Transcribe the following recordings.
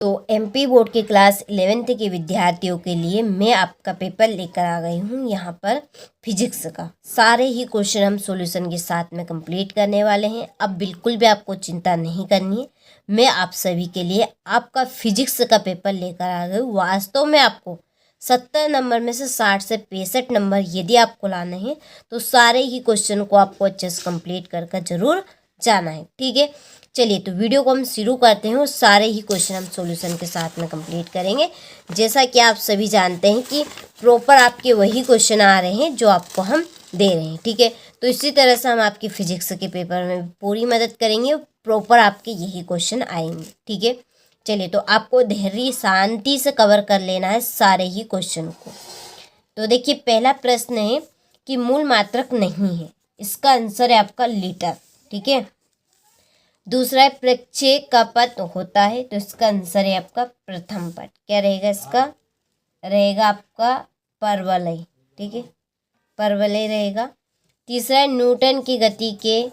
तो MP board के class 11th के विद्यार्थियों के लिए मैं आपका पेपर लेकर आ गई हूँ। यहाँ पर फिजिक्स का सारे ही क्वेश्चन हम सॉल्यूशन के साथ में कंप्लीट करने वाले हैं। अब बिल्कुल भी आपको चिंता नहीं करनी है, मैं आप सभी के लिए आपका फिजिक्स का पेपर लेकर आ गई हूँ। वास्तव में आपको 70 नंबर में से 60 से 65 नंबर यदि आपको लाने हैं तो सारे ही क्वेश्चन को आपको अच्छे से कंप्लीट कर जरूर जाना है। ठीक है, चलिए तो वीडियो को हम शुरू करते हैं और सारे ही क्वेश्चन हम सॉल्यूशन के साथ में कंप्लीट करेंगे। जैसा कि आप सभी जानते हैं कि प्रॉपर आपके वही क्वेश्चन आ रहे हैं जो आपको हम दे रहे हैं। ठीक है, तो इसी तरह से हम आपके फिजिक्स के पेपर में पूरी मदद करेंगे, प्रॉपर आपके यही क्वेश्चन आएंगे। ठीक है, चलिए तो आपको धैर्य शांति से कवर कर लेना है सारे ही क्वेश्चन को। तो देखिए, पहला प्रश्न है कि मूल मात्रक नहीं है, इसका आंसर है आपका लीटर। ठीक है, दूसरा है प्रक्षेप का पद होता है, तो इसका आंसर है आपका प्रथम पद। क्या रहेगा इसका? रहेगा आपका परवलय। ठीक है, परवलय रहेगा। तीसरा है न्यूटन की गति के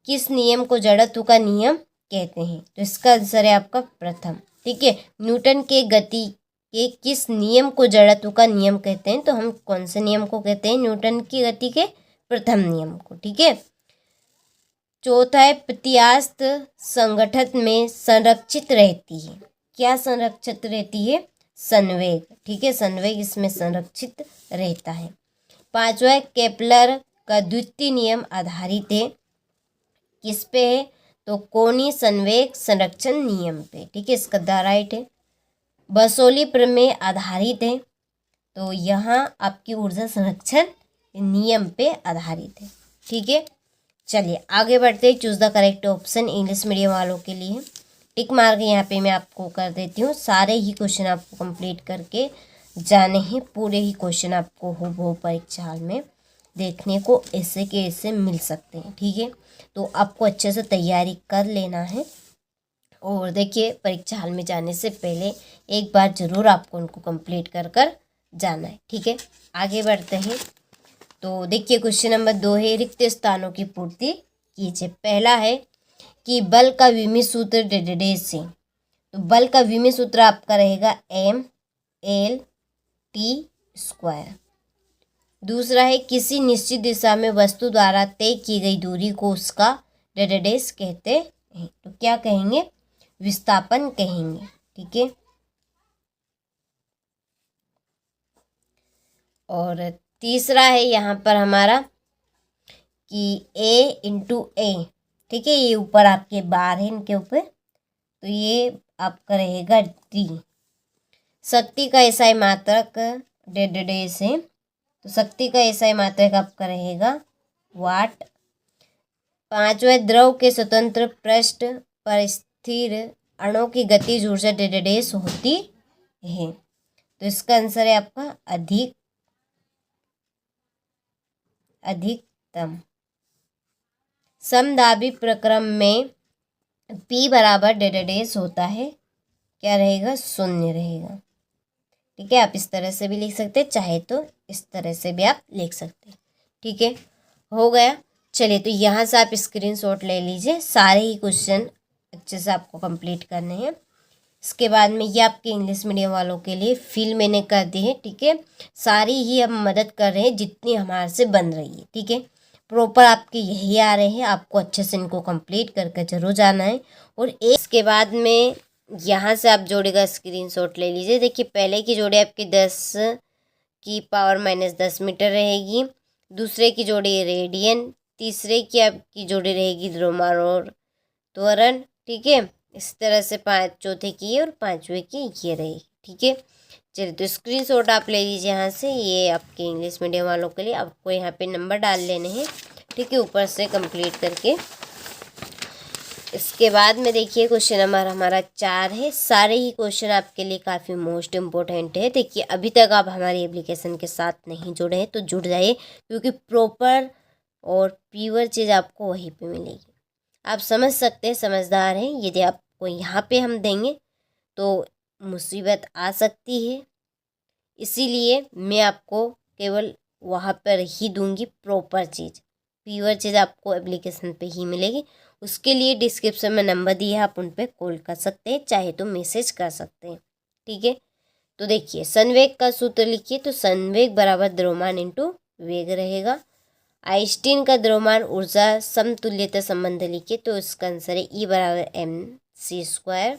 किस नियम को जड़त्व का नियम कहते हैं, तो इसका आंसर है आपका प्रथम। ठीक है, न्यूटन के गति के किस नियम को जड़त्व का नियम कहते हैं, तो हम कौन से नियम को कहते हैं? न्यूटन की गति के प्रथम नियम को। ठीक है, चौथा है प्रत्यास्थ संगठन में संरक्षित रहती है। क्या संरक्षित रहती है? संवेग। ठीक है, संवेग इसमें संरक्षित रहता है। पांचवा है केपलर का द्वितीय नियम आधारित है किस पे है? तो कोणीय संवेग संरक्षण नियम पे। ठीक है, इसका द राइट है। बसोली प्रमेय आधारित है, तो यहाँ आपकी ऊर्जा संरक्षण नियम पे आधारित है। ठीक है, चलिए आगे बढ़ते हैं। Choose the correct option English medium वालों के लिए टिक मार्क यहाँ पे मैं आपको कर देती हूँ। सारे ही क्वेश्चन आपको कंप्लीट करके जाने हैं। पूरे ही क्वेश्चन आपको हो परीक्षा हाल में देखने को ऐसे के ऐसे मिल सकते हैं। ठीक है, तो आपको अच्छे से तैयारी कर लेना है और देखिए परीक्षा हाल में जाने से पहले एक बार ज़रूर आपको उनको कंप्लीट कर जाना है। ठीक है, आगे बढ़ते हैं। तो देखिए क्वेश्चन नंबर 2 है रिक्त स्थानों की पूर्ति कीजिए। पहला है कि बल का विमीय सूत्र डेडेड से, तो बल का विमीय सूत्र आपका रहेगा mL/t²। दूसरा है किसी निश्चित दिशा में वस्तु द्वारा तय की गई दूरी को उसका डेडेड कहते हैं, तो क्या कहेंगे? विस्थापन कहेंगे। ठीक है, और तीसरा है यहाँ पर हमारा कि A/A। ठीक है, ये ऊपर आपके बार है इनके ऊपर, तो ये आपका रहेगा D। शक्ति का एसआई मात्रक डेडेड है, तो शक्ति का एसआई मात्रक आपका रहेगा वाट। पांचवा द्रव के स्वतंत्र पृष्ठ पर स्थिर अणु की गतिज ऊर्जा डेडेड होती है, तो इसका आंसर है आपका अधिकतम। समदाबी प्रक्रम में P बराबर डेडेड होता है, क्या रहेगा? 0 रहेगा। ठीक है, आप इस तरह से भी लिख सकते हैं, चाहे तो इस तरह से भी आप लिख सकते हैं। ठीक है, हो गया। चलिए तो यहाँ से आप स्क्रीनशॉट ले लीजिए। सारे ही क्वेश्चन अच्छे से आपको कंप्लीट करने हैं। इसके बाद में ये आपके इंग्लिश मीडियम वालों के लिए फिल मैंने कर दी है। ठीक है, सारी ही हम मदद कर रहे हैं जितनी हमारे से बन रही है। ठीक है, प्रॉपर आपके यही आ रहे हैं, आपको अच्छे से इनको कंप्लीट करके जरूर जाना है। और इसके बाद में यहाँ से आप जोड़े का स्क्रीनशॉट ले लीजिए। देखिए पहले की जोड़ी आपकी 10⁻⁻10 मीटर रहेगी, दूसरे की जोड़ी रेडियन, तीसरे की आपकी जोड़ी रहेगी द्रोमारोर त्वरण। ठीक है, इस तरह से चौथे की और पांचवें की ये रहेगी। ठीक है, चलिए तो स्क्रीनशॉट आप ले लीजिए यहाँ से। ये आपके इंग्लिश मीडियम वालों के लिए आपको यहाँ पे नंबर डाल लेने हैं। ठीक है, ऊपर से कंप्लीट करके। इसके बाद में देखिए क्वेश्चन नंबर हमारा 4 है। सारे ही क्वेश्चन आपके लिए काफ़ी मोस्ट इम्पोर्टेंट है। देखिए अभी तक आप हमारी एप्लीकेशन के साथ नहीं जुड़े हैं तो जुड़ जाइए, क्योंकि प्रॉपर और प्योर चीज़ आपको वहीं पे मिलेगी। आप समझ सकते हैं, समझदार हैं। यदि आपको यहाँ पे हम देंगे तो मुसीबत आ सकती है, इसीलिए मैं आपको केवल वहाँ पर ही दूंगी प्रॉपर चीज़। प्योर चीज़ आपको एप्लीकेशन पे ही मिलेगी उसके लिए डिस्क्रिप्शन में नंबर दिया है, आप उन पर कॉल कर सकते हैं, चाहे तो मैसेज कर सकते हैं। ठीक है, तो देखिए संवेग का सूत्र लिखिए, तो संवेग बराबर द्रव्यमान इंटू वेग रहेगा। आइंस्टीन का द्रव्यमान ऊर्जा समतुल्यता संबंध लिखिए, तो इसका आंसर है E बराबर mc²।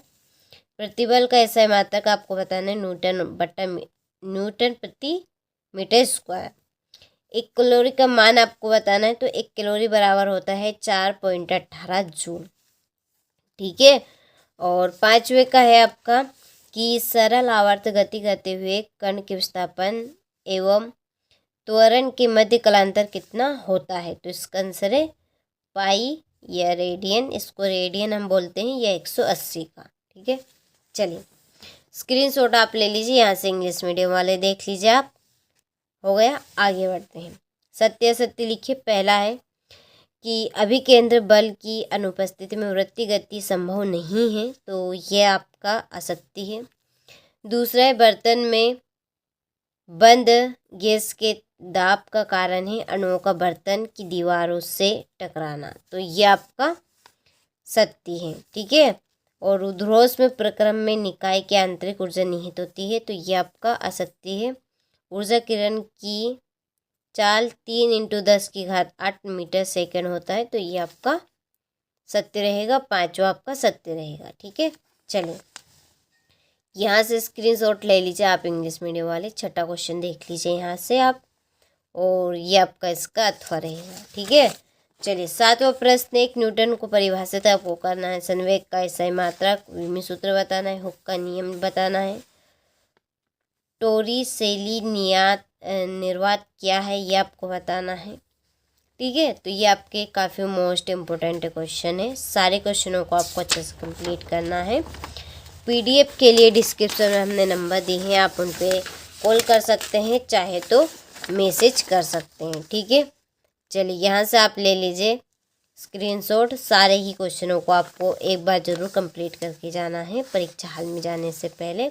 प्रतिबल का SI मात्रक आपको बताना है न्यूटन प्रति मीटर स्क्वायर। एक कैलोरी का मान आपको बताना है, तो 1 कैलोरी बराबर होता है 4.18 जूल। ठीक है, और 5वें का है आपका कि सरल आवर्त गति करते हुए कण के विस्थापन एवं त्वरण के मध्य कालांतर कितना होता है, तो इसका आंसर है पाई या रेडियन, इसको रेडियन हम बोलते हैं, या 180 का। ठीक है, चलिए स्क्रीनशॉट आप ले लीजिए, यहाँ से इंग्लिश मीडियम वाले देख लीजिए आप। हो गया, आगे बढ़ते हैं। सत्य सत्य लिखिए। पहला है कि अभिकेंद्र बल की अनुपस्थिति में वृत्तीय गति संभव नहीं है, तो यह आपका असत्य है। दूसरा है बर्तन में बंद गैस के दाब का कारण है अणुओं का बर्तन की दीवारों से टकराना, तो यह आपका सत्य है। ठीक है, और रुद्रोष्म में प्रक्रम में निकाय की आंतरिक ऊर्जा निहित होती है, तो यह आपका असत्य है। ऊर्जा किरण की चाल 3 × 10⁸ मीटर सेकंड होता है, तो ये आपका सत्य रहेगा। 5वां आपका सत्य रहेगा। ठीक है, चलिए यहाँ से स्क्रीनशॉट ले लीजिए आप इंग्लिश मीडियम वाले। छठा क्वेश्चन देख लीजिए यहाँ से आप, और ये आपका इसका अथवा रहेगा। ठीक है, चलिए 7वां प्रश्न, एक न्यूटन को परिभाषित आपको करना है। संवेग का SI मात्रक, विमी सूत्र बताना है, हुक का नियम बताना है, टोरिसेली निर्वात क्या है ये आपको बताना है। ठीक है, तो ये आपके काफ़ी मोस्ट इम्पोर्टेंट क्वेश्चन है। सारे क्वेश्चनों को आपको अच्छे से कंप्लीट करना है। PDF के लिए डिस्क्रिप्शन में हमने नंबर दिए हैं, आप उन पर कॉल कर सकते हैं, चाहे तो मैसेज कर सकते हैं। ठीक है, चलिए यहाँ से आप ले लीजिए स्क्रीनशॉट। सारे ही क्वेश्चनों को आपको एक बार ज़रूर कंप्लीट करके जाना है परीक्षा हॉल में जाने से पहले,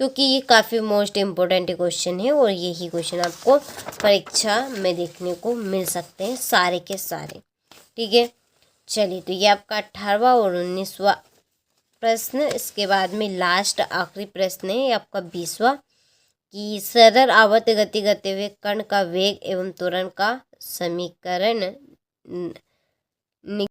क्योंकि ये काफ़ी मोस्ट इम्पोर्टेंट क्वेश्चन है और यही क्वेश्चन आपको परीक्षा में देखने को मिल सकते हैं सारे के सारे। ठीक है, चलिए तो ये आपका 18वां और 19वां प्रश्न। इसके बाद में लास्ट आखिरी प्रश्न है आपका 20वां, कि सरल आवर्त गति करते हुए कण का वेग एवं त्वरण का समीकरण